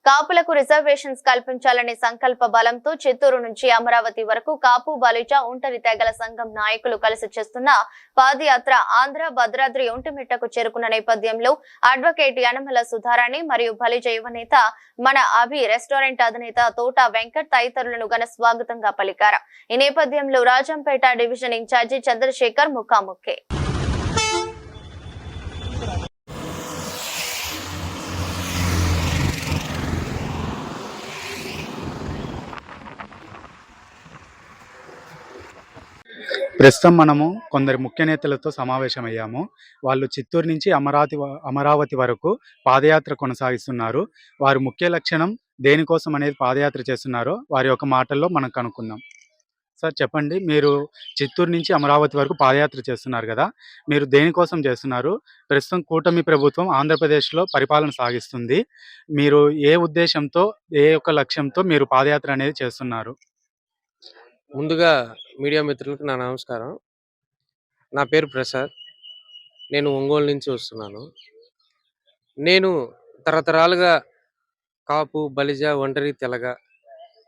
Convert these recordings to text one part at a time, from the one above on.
కాపులకు రిజర్వేషన్స్ కల్పించాలనే సంకల్ప బలంతో చిత్తూరు నుంచి అమరావతి వరకు కాపు బలిజ ఒంటరి తెగల సంఘం నాయకులు కలిసి చేస్తున్న పాదయాత్ర ఆంధ్ర భద్రాద్రి ఒంటిమిట్టకు చేరుకున్న నేపథ్యంలో అడ్వకేట్ యనమల సుధారాణి మరియు బలిజ యువనేత మన అభి రెస్టారెంట్ అధినేత తోట వెంకట్ తదితరులను ఘన స్వాగతంగా పలికారు. ఈ నేపథ్యంలో రాజంపేట డివిజన్ ఇన్ఛార్జి చంద్రశేఖర్ ముఖాముఖి. ప్రస్తుతం మనము కొందరు ముఖ్య నేతలతో సమావేశమయ్యాము. వాళ్ళు చిత్తూరు నుంచి అమరావతి వరకు పాదయాత్ర కొనసాగిస్తున్నారు. వారి ముఖ్య లక్షణం దేనికోసం అనేది పాదయాత్ర చేస్తున్నారో వారి యొక్క మాటల్లో మనం కనుక్కుందాం. సార్ చెప్పండి, మీరు చిత్తూరు నుంచి అమరావతి వరకు పాదయాత్ర చేస్తున్నారు కదా, మీరు దేనికోసం చేస్తున్నారు? ప్రస్తుతం కూటమి ప్రభుత్వం ఆంధ్రప్రదేశ్లో పరిపాలన సాగిస్తుంది. మీరు ఏ ఉద్దేశంతో, ఏ యొక్క లక్ష్యంతో మీరు పాదయాత్ర అనేది చేస్తున్నారు? ముందుగా మీడియా మిత్రులకు నా నమస్కారం. నా పేరు ప్రసాద్. నేను ఒంగోలు నుంచి వస్తున్నాను. నేను తరతరాలుగా కాపు, బలిజ, ఒంటరి, తెలగ,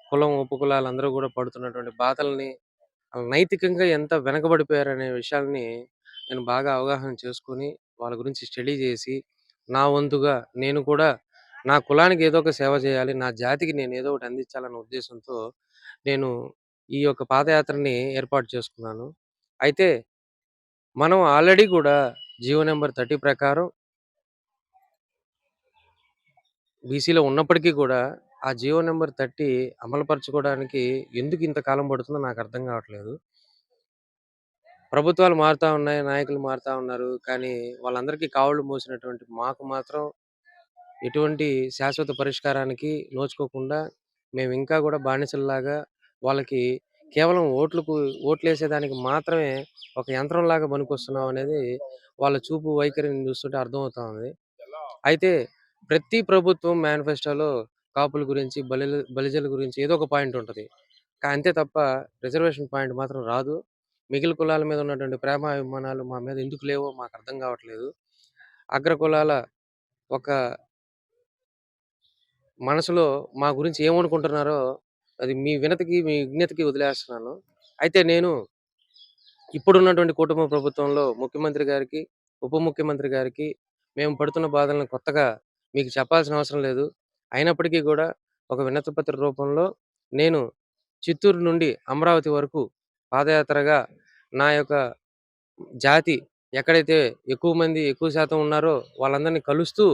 కులం, ఉపకులాలు అందరూ కూడా పడుతున్నటువంటి బాధల్ని, నైతికంగా ఎంత వెనకబడిపోయారనే విషయాల్ని నేను బాగా అవగాహన చేసుకొని వాళ్ళ గురించి స్టడీ చేసి, నా వంతుగా నేను కూడా నా కులానికి ఏదో ఒక సేవ చేయాలి, నా జాతికి నేను ఏదో ఒకటి అందించాలన్న ఉద్దేశంతో నేను ఈ యొక్క పాదయాత్రని ఏర్పాటు చేసుకున్నాను. అయితే మనం ఆల్రెడీ కూడా జీవో నెంబర్ 30 ప్రకారం బీసీలో ఉన్నప్పటికీ కూడా ఆ జీవో నెంబర్ 30 అమలుపరచుకోవడానికి ఎందుకు ఇంతకాలం పడుతుందో నాకు అర్థం కావట్లేదు. ప్రభుత్వాలు మారుతూ ఉన్నాయి, నాయకులు మారుతూ ఉన్నారు. కానీ వాళ్ళందరికీ కావులు మోసినటువంటి మాకు మాత్రం ఎటువంటి శాశ్వత పరిష్కారానికి నోచుకోకుండా మేము ఇంకా కూడా బానిసల్లాగా వాళ్ళకి కేవలం ఓట్లేసేదానికి మాత్రమే ఒక యంత్రంలాగా పనికొస్తున్నాం అనేది వాళ్ళ చూపు వైఖరిని చూస్తుంటే అర్థమవుతా ఉంది. అయితే ప్రతి ప్రభుత్వం మేనిఫెస్టోలో కాపుల గురించి, బలిజల గురించి ఏదో ఒక పాయింట్ ఉంటుంది. అంతే తప్ప రిజర్వేషన్ పాయింట్ మాత్రం రాదు. మిగిలిన కులాల మీద ఉన్నటువంటి ప్రేమ అభిమానాలు మా మీద ఎందుకు లేవో మాకు అర్థం కావట్లేదు. అగ్ర కులాల ఒక మనసులో మా గురించి ఏమనుకుంటున్నారో అది మీ విజ్ఞతకి వదిలేస్తున్నాను. అయితే నేను ఇప్పుడున్నటువంటి కుటుంబ ప్రభుత్వంలో ముఖ్యమంత్రి గారికి, ఉప ముఖ్యమంత్రి గారికి మేము పడుతున్న బాధలను కొత్తగా మీకు చెప్పాల్సిన అవసరం లేదు. అయినప్పటికీ కూడా ఒక వినతిపత్ర రూపంలో నేను చిత్తూరు నుండి అమరావతి వరకు పాదయాత్రగా నా యొక్క జాతి ఎక్కడైతే ఎక్కువ శాతం ఉన్నారో వాళ్ళందరినీ కలుస్తూ,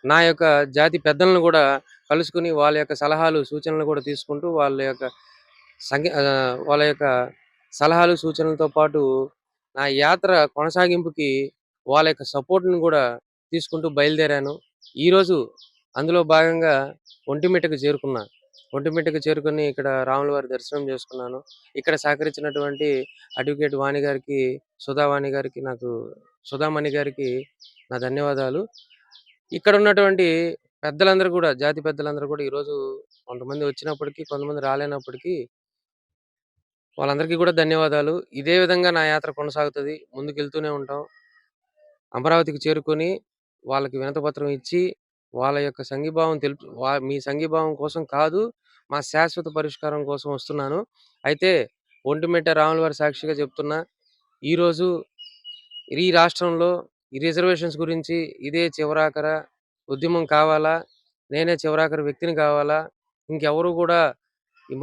నా యొక్క జాతి పెద్దలను కూడా కలుసుకుని వాళ్ళ యొక్క సలహాలు, సూచనలు కూడా తీసుకుంటూ వాళ్ళ యొక్క సలహాలు, సూచనలతో పాటు నా యాత్ర కొనసాగింపుకి వాళ్ళ యొక్క సపోర్ట్ని కూడా తీసుకుంటూ బయలుదేరాను. ఈరోజు అందులో భాగంగా ఒంటిమిట్టకు చేరుకుని ఇక్కడ రాముల వారి దర్శనం చేసుకున్నాను. ఇక్కడ సహకరించినటువంటి అడ్వకేట్ వాణి గారికి, సుధామణి గారికి నా ధన్యవాదాలు. ఇక్కడ ఉన్నటువంటి పెద్దలందరూ కూడా, జాతి పెద్దలందరూ కూడా ఈరోజు కొంతమంది వచ్చినప్పటికీ, కొంతమంది రాలేనప్పటికీ వాళ్ళందరికీ కూడా ధన్యవాదాలు. ఇదే విధంగా నా యాత్ర కొనసాగుతుంది, ముందుకెళ్తూనే ఉంటాం. అమరావతికి చేరుకొని వాళ్ళకి వినతిపత్రం ఇచ్చి వాళ్ళ యొక్క సంఘీభావం మీ సంఘీభావం కోసం కాదు, మా శాశ్వత పరిష్కారం కోసం వస్తున్నాను. అయితే ఒంటిమిట్ట రాముల వారి సాక్షిగా చెప్తున్నా, ఈరోజు ఈ రాష్ట్రంలో ఈ రిజర్వేషన్స్ గురించి ఇదే చివరాఖర ఉద్యమం కావాలా, నేనే చివరాఖరి వ్యక్తిని కావాలా, ఇంకెవరు కూడా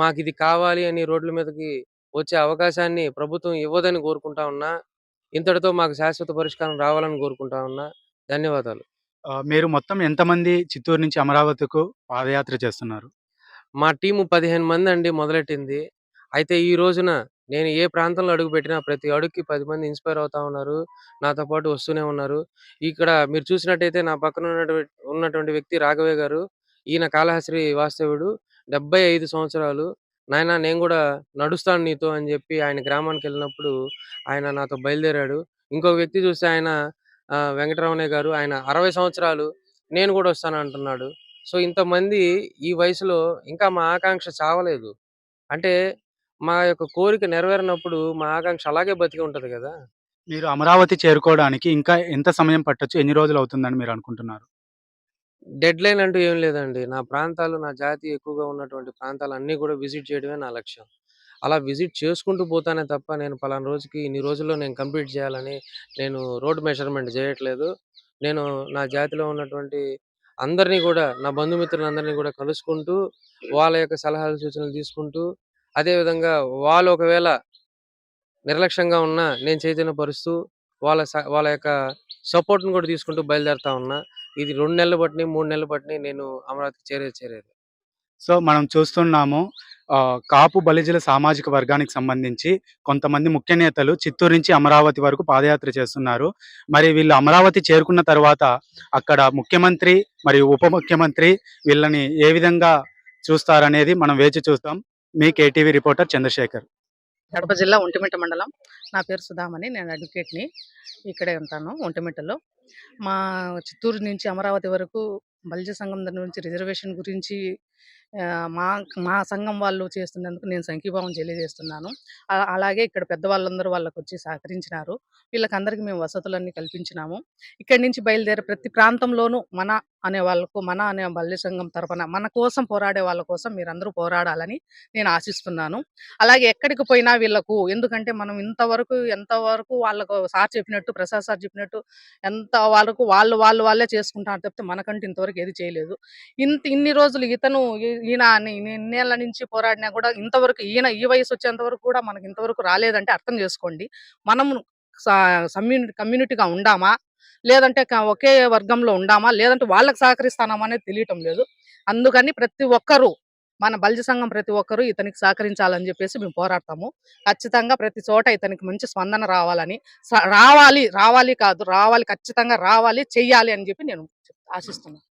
మాకు ఇది కావాలి అని రోడ్ల మీదకి వచ్చే అవకాశాన్ని ప్రభుత్వం ఇవ్వదని కోరుకుంటా ఉన్నా. ఇంతటితో మాకు శాశ్వత పరిష్కారం రావాలని కోరుకుంటా ఉన్నా. ధన్యవాదాలు. మీరు మొత్తం ఎంతమంది చిత్తూరు నుంచి అమరావతికు పాదయాత్ర చేస్తున్నారు? మా టీము 15 మంది అండి మొదలెట్టింది. అయితే ఈ రోజున నేను ఏ ప్రాంతంలో అడుగుపెట్టినా ప్రతి అడుగుకి 10 మంది ఇన్స్పైర్ అవుతా ఉన్నారు, నాతో పాటు వస్తూనే ఉన్నారు. ఇక్కడ మీరు చూసినట్టయితే నా పక్కన ఉన్నటువంటి వ్యక్తి రాఘవయ్య గారు. ఈయన కాళహస్త్రి వాస్తవ్యుడు, 75 సంవత్సరాలు. నాయన నేను కూడా నడుస్తాను నీతో అని చెప్పి ఆయన గ్రామానికి వెళ్ళినప్పుడు ఆయన నాతో బయలుదేరాడు. ఇంకొక వ్యక్తి చూస్తే ఆయన వెంకటరమణయ్య గారు, ఆయన 60 సంవత్సరాలు, నేను కూడా వస్తాను అంటున్నాడు. సో ఇంతమంది ఈ వయసులో ఇంకా మా ఆకాంక్ష చావలేదు. అంటే మా యొక్క కోరిక నెరవేరినప్పుడు మా ఆకాంక్ష అలాగే బతికి ఉంటది కదా. మీరు అమరావతి చేరుకోవడానికి ఇంకా ఎంత సమయం పట్టొచ్చు? ఎన్ని రోజులు అవుతుందని మీరు అనుకుంటున్నారు? డెడ్ లైన్ అంటూ ఏం లేదండి. నా ప్రాంతాలు, నా జాతి ఎక్కువగా ఉన్నటువంటి ప్రాంతాలన్నీ కూడా విజిట్ చేయడమే నా లక్ష్యం. అలా విజిట్ చేసుకుంటూ పోతానే తప్ప నేను పలానా రోజుకి ఇన్ని రోజుల్లో నేను కంప్లీట్ చేయాలని నేను రోడ్ మెజర్‌మెంట్ చేయట్లేదు. నేను నా జాతిలో ఉన్నటువంటి అందరిని కూడా, నా బంధుమిత్రులందరినీ కూడా కలుసుకుంటూ, వాళ్ళ యొక్క సలహాలు, సూచనలు తీసుకుంటూ, అదే విధంగా వాళ్ళు ఒకవేళ నిర్లక్ష్యంగా ఉన్నా నేను చైతన్యపరుస్తూ, వాళ్ళ యొక్క సపోర్ట్‌ని కూడా తీసుకుంటూ బయలుదేరుతా ఉన్నా. ఇది 2 నెలలు పట్టినయి, 3 నెలలు పట్టినయి నేను అమరావతికి చేరేది. సో మనం చూస్తున్నాము కాపు బలిజల సామాజిక వర్గానికి సంబంధించి కొంతమంది ముఖ్య నేతలు చిత్తూరు నుంచి అమరావతి వరకు పాదయాత్ర చేస్తున్నారు. మరి వీళ్ళు అమరావతి చేరుకున్న తర్వాత అక్కడ ముఖ్యమంత్రి మరియు ఉప ముఖ్యమంత్రి వీళ్ళని ఏ విధంగా చూస్తారనేది మనం వేచి చూస్తాం. మీ కేటీవీ రిపోర్టర్ చంద్రశేఖర్. కడప జిల్లా ఒంటిమిట్ట మండలం. నా పేరు సుధామణి. నేను అడ్వకేట్‌ని. ఇక్కడే ఉంటాను ఒంటిమిట్టలో. మా చిత్తూరు నుంచి అమరావతి వరకు బలిజ సంఘం దగ్గర నుంచి రిజర్వేషన్ గురించి మా మా సంఘం వాళ్ళు చేస్తున్నందుకు నేను సంఘీభావం తెలియజేస్తున్నాను. అలాగే ఇక్కడ పెద్దవాళ్ళందరూ వాళ్ళకొచ్చి సహకరించినారు. వీళ్ళకందరికీ మేము వసతులన్నీ కల్పించినాము. ఇక్కడి నుంచి బయలుదేరి ప్రతి ప్రాంతంలోనూ మన అనే బలిజ సంఘం తరపున మన కోసం పోరాడే వాళ్ళ కోసం మీరందరూ పోరాడాలని నేను ఆశిస్తున్నాను. అలాగే ఎక్కడికి పోయినా వీళ్ళకు ఎందుకంటే మనం ఎంతవరకు వాళ్ళకు సార్ చెప్పినట్టు, ప్రసాద్ సార్ చెప్పినట్టు ఎంత వరకు వాళ్ళే చేసుకుంటారు తప్పితే మనకంటూ ఇంతవరకు ఏది చేయలేదు. ఇన్ని రోజులు ఈయన ఇన్నేళ్ల నుంచి పోరాడినా కూడా ఇంతవరకు ఈయన ఈ వయసు వచ్చేంత వరకు కూడా మనకి ఇంతవరకు రాలేదంటే అర్థం చేసుకోండి. మనము కమ్యూనిటీగా ఉండామా, లేదంటే ఒకే వర్గంలో ఉండామా, లేదంటే వాళ్ళకి సహకరిస్తానామా అనేది తెలియటం లేదు. అందుకని ప్రతి ఒక్కరూ మన బలిజ సంఘం ప్రతి ఒక్కరూ ఇతనికి సహకరించాలని చెప్పేసి మేము పోరాడతాము. ఖచ్చితంగా ప్రతి చోట ఇతనికి మంచి స్పందన రావాలని, రావాలి ఖచ్చితంగా రావాలి, చెయ్యాలి అని చెప్పి నేను ఆశిస్తున్నాను.